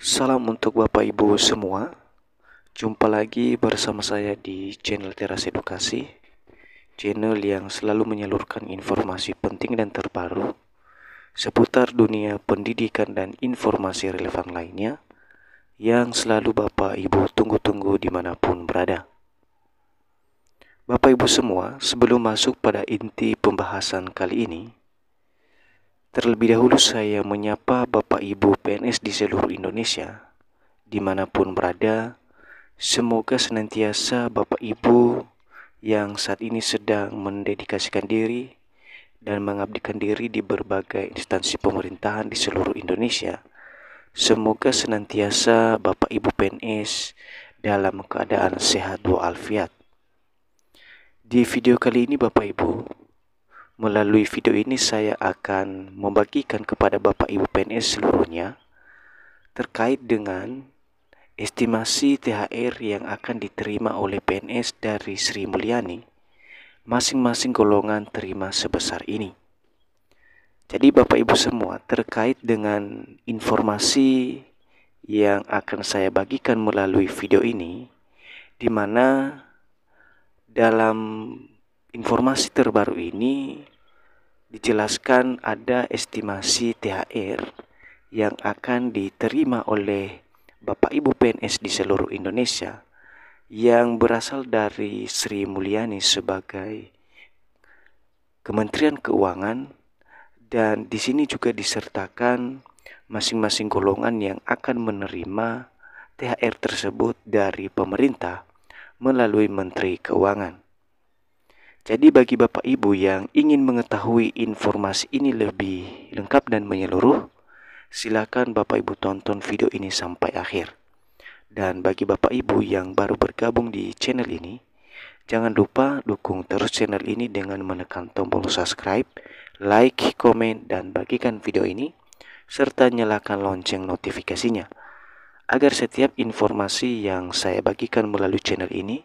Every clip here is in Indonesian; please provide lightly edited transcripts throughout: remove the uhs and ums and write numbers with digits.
Salam untuk Bapak Ibu semua. Jumpa lagi bersama saya di channel Teras Edukasi, channel yang selalu menyalurkan informasi penting dan terbaru seputar dunia pendidikan dan informasi relevan lainnya yang selalu Bapak Ibu tunggu-tunggu dimanapun berada. Bapak Ibu semua, sebelum masuk pada inti pembahasan kali ini, terlebih dahulu saya menyapa Bapak Ibu PNS di seluruh Indonesia, dimanapun berada. Semoga senantiasa Bapak Ibu yang saat ini sedang mendedikasikan diri dan mengabdikan diri di berbagai instansi pemerintahan di seluruh Indonesia, semoga senantiasa Bapak Ibu PNS dalam keadaan sehat walafiat. Di video kali ini Bapak Ibu, melalui video ini saya akan membagikan kepada Bapak Ibu PNS seluruhnya terkait dengan estimasi THR yang akan diterima oleh PNS dari Sri Mulyani. Masing-masing golongan terima sebesar ini. Jadi Bapak Ibu semua, terkait dengan informasi yang akan saya bagikan melalui video ini, di mana dalam informasi terbaru ini dijelaskan ada estimasi THR yang akan diterima oleh Bapak Ibu PNS di seluruh Indonesia yang berasal dari Sri Mulyani sebagai Kementerian Keuangan, dan di sini juga disertakan masing-masing golongan yang akan menerima THR tersebut dari pemerintah melalui Menteri Keuangan. Jadi bagi Bapak Ibu yang ingin mengetahui informasi ini lebih lengkap dan menyeluruh, silakan Bapak Ibu tonton video ini sampai akhir. Dan bagi Bapak Ibu yang baru bergabung di channel ini, jangan lupa dukung terus channel ini dengan menekan tombol subscribe, like, komen, dan bagikan video ini, serta nyalakan lonceng notifikasinya, agar setiap informasi yang saya bagikan melalui channel ini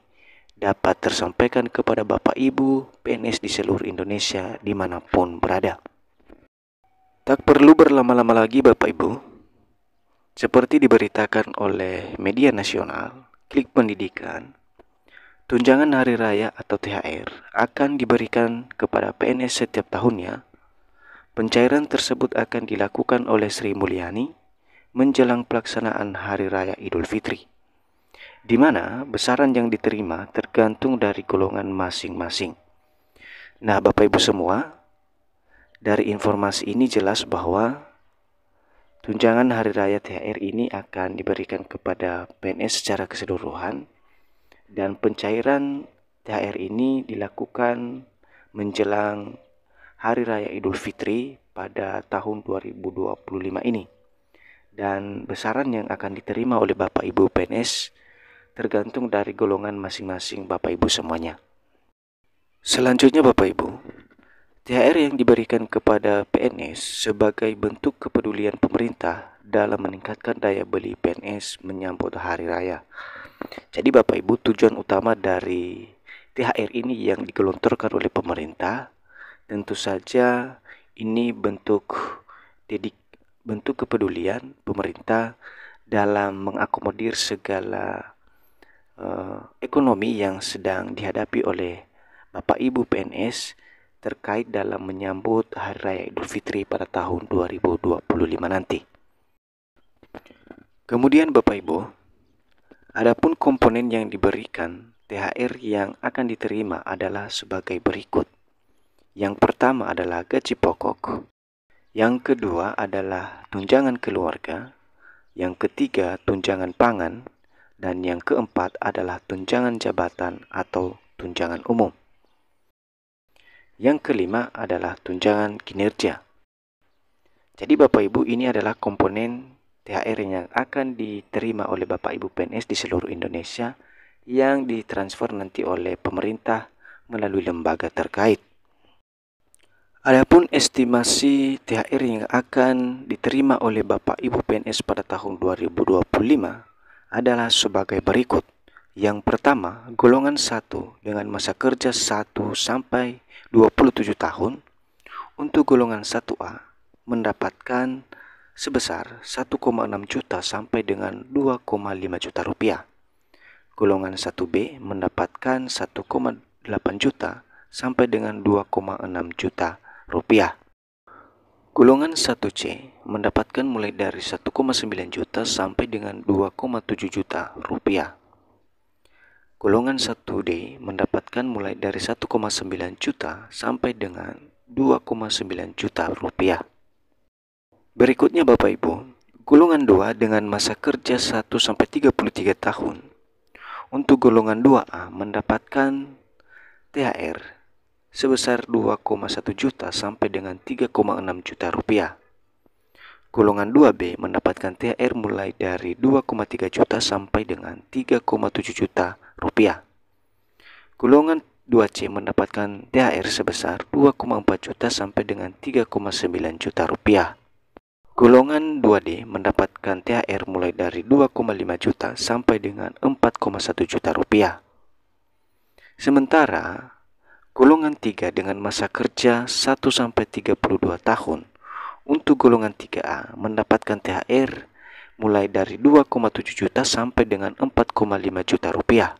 dapat tersampaikan kepada Bapak Ibu PNS di seluruh Indonesia dimanapun berada. Tak perlu berlama-lama lagi Bapak Ibu, seperti diberitakan oleh media nasional, Klik Pendidikan, tunjangan hari raya atau THR akan diberikan kepada PNS setiap tahunnya. Pencairan tersebut akan dilakukan oleh Sri Mulyani menjelang pelaksanaan Hari Raya Idul Fitri, di mana besaran yang diterima tergantung dari golongan masing-masing. Nah, Bapak Ibu semua, dari informasi ini jelas bahwa tunjangan Hari Raya THR ini akan diberikan kepada PNS secara keseluruhan, dan pencairan THR ini dilakukan menjelang Hari Raya Idul Fitri pada tahun 2025 ini. Dan besaran yang akan diterima oleh Bapak Ibu PNS tergantung dari golongan masing-masing Bapak Ibu semuanya. Selanjutnya Bapak Ibu, THR yang diberikan kepada PNS sebagai bentuk kepedulian pemerintah dalam meningkatkan daya beli PNS menyambut Hari Raya. Jadi Bapak Ibu, tujuan utama dari THR ini yang digelontorkan oleh pemerintah, tentu saja ini bentuk kepedulian pemerintah dalam mengakomodir segala ekonomi yang sedang dihadapi oleh Bapak Ibu PNS terkait dalam menyambut Hari Raya Idul Fitri pada tahun 2025 nanti. Kemudian Bapak Ibu, adapun komponen yang diberikan THR yang akan diterima adalah sebagai berikut. Yang pertama adalah gaji pokok, yang kedua adalah tunjangan keluarga, yang ketiga tunjangan pangan, dan yang keempat adalah tunjangan jabatan atau tunjangan umum. Yang kelima adalah tunjangan kinerja. Jadi Bapak Ibu, ini adalah komponen THR yang akan diterima oleh Bapak Ibu PNS di seluruh Indonesia yang ditransfer nanti oleh pemerintah melalui lembaga terkait. Adapun estimasi THR yang akan diterima oleh Bapak Ibu PNS pada tahun 2025 adalah sebagai berikut. Yang pertama, golongan 1 dengan masa kerja 1 sampai 27 tahun. Untuk golongan 1A mendapatkan sebesar 1,6 juta sampai dengan 2,5 juta rupiah. Golongan 1B mendapatkan 1,8 juta sampai dengan 2,6 juta rupiah. Golongan 1C mendapatkan mulai dari 1,9 juta sampai dengan 2,7 juta rupiah. Golongan 1D mendapatkan mulai dari 1,9 juta sampai dengan 2,9 juta rupiah. Berikutnya Bapak Ibu, golongan 2 dengan masa kerja 1 sampai 33 tahun. Untuk golongan 2A mendapatkan THR sebesar 2,1 juta sampai dengan 3,6 juta rupiah. Golongan 2B mendapatkan THR mulai dari 2,3 juta sampai dengan 3,7 juta rupiah. Golongan 2C mendapatkan THR sebesar 2,4 juta sampai dengan 3,9 juta rupiah. Golongan 2D mendapatkan THR mulai dari 2,5 juta sampai dengan 4,1 juta rupiah. Sementara golongan 3 dengan masa kerja 1 sampai 32 tahun. Untuk golongan 3A mendapatkan THR mulai dari 2,7 juta sampai dengan 4,5 juta rupiah.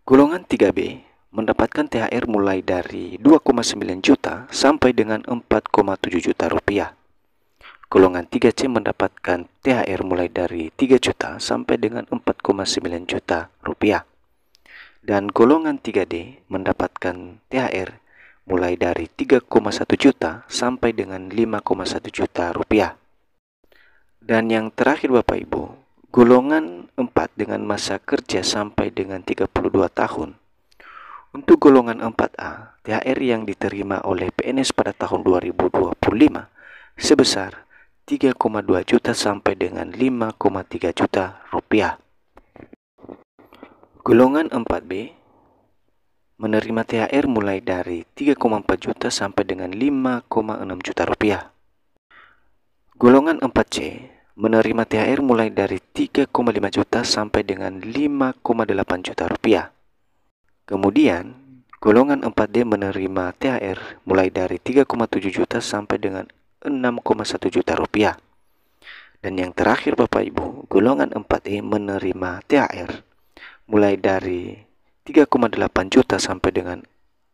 Golongan 3B mendapatkan THR mulai dari 2,9 juta sampai dengan 4,7 juta rupiah. Golongan 3C mendapatkan THR mulai dari 3 juta sampai dengan 4,9 juta rupiah. Dan golongan 3D mendapatkan THR mulai dari 3,1 juta sampai dengan 5,1 juta rupiah. Dan yang terakhir Bapak Ibu, golongan 4 dengan masa kerja sampai dengan 32 tahun. Untuk golongan 4A, THR yang diterima oleh PNS pada tahun 2025 sebesar 3,2 juta sampai dengan 5,3 juta rupiah. Golongan 4B menerima THR mulai dari 3,4 juta sampai dengan 5,6 juta rupiah. Golongan 4C menerima THR mulai dari 3,5 juta sampai dengan 5,8 juta rupiah. Kemudian, golongan 4D menerima THR mulai dari 3,7 juta sampai dengan 6,1 juta rupiah. Dan yang terakhir Bapak Ibu, golongan 4E menerima THR mulai dari 3,8 juta sampai dengan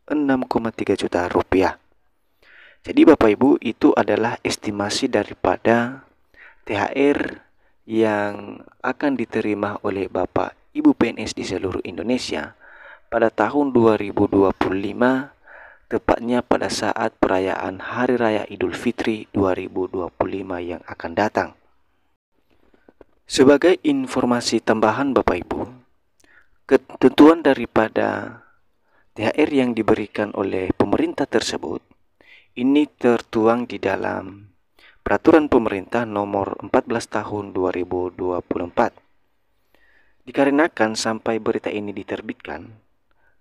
6,3 juta rupiah. Jadi Bapak Ibu, itu adalah estimasi daripada THR yang akan diterima oleh Bapak Ibu PNS di seluruh Indonesia pada tahun 2025, tepatnya pada saat perayaan Hari Raya Idul Fitri 2025 yang akan datang. Sebagai informasi tambahan Bapak Ibu, ketentuan daripada THR yang diberikan oleh pemerintah tersebut ini tertuang di dalam Peraturan Pemerintah Nomor 14 Tahun 2024. Dikarenakan sampai berita ini diterbitkan,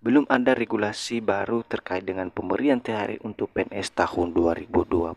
belum ada regulasi baru terkait dengan pemberian THR untuk PNS tahun 2025.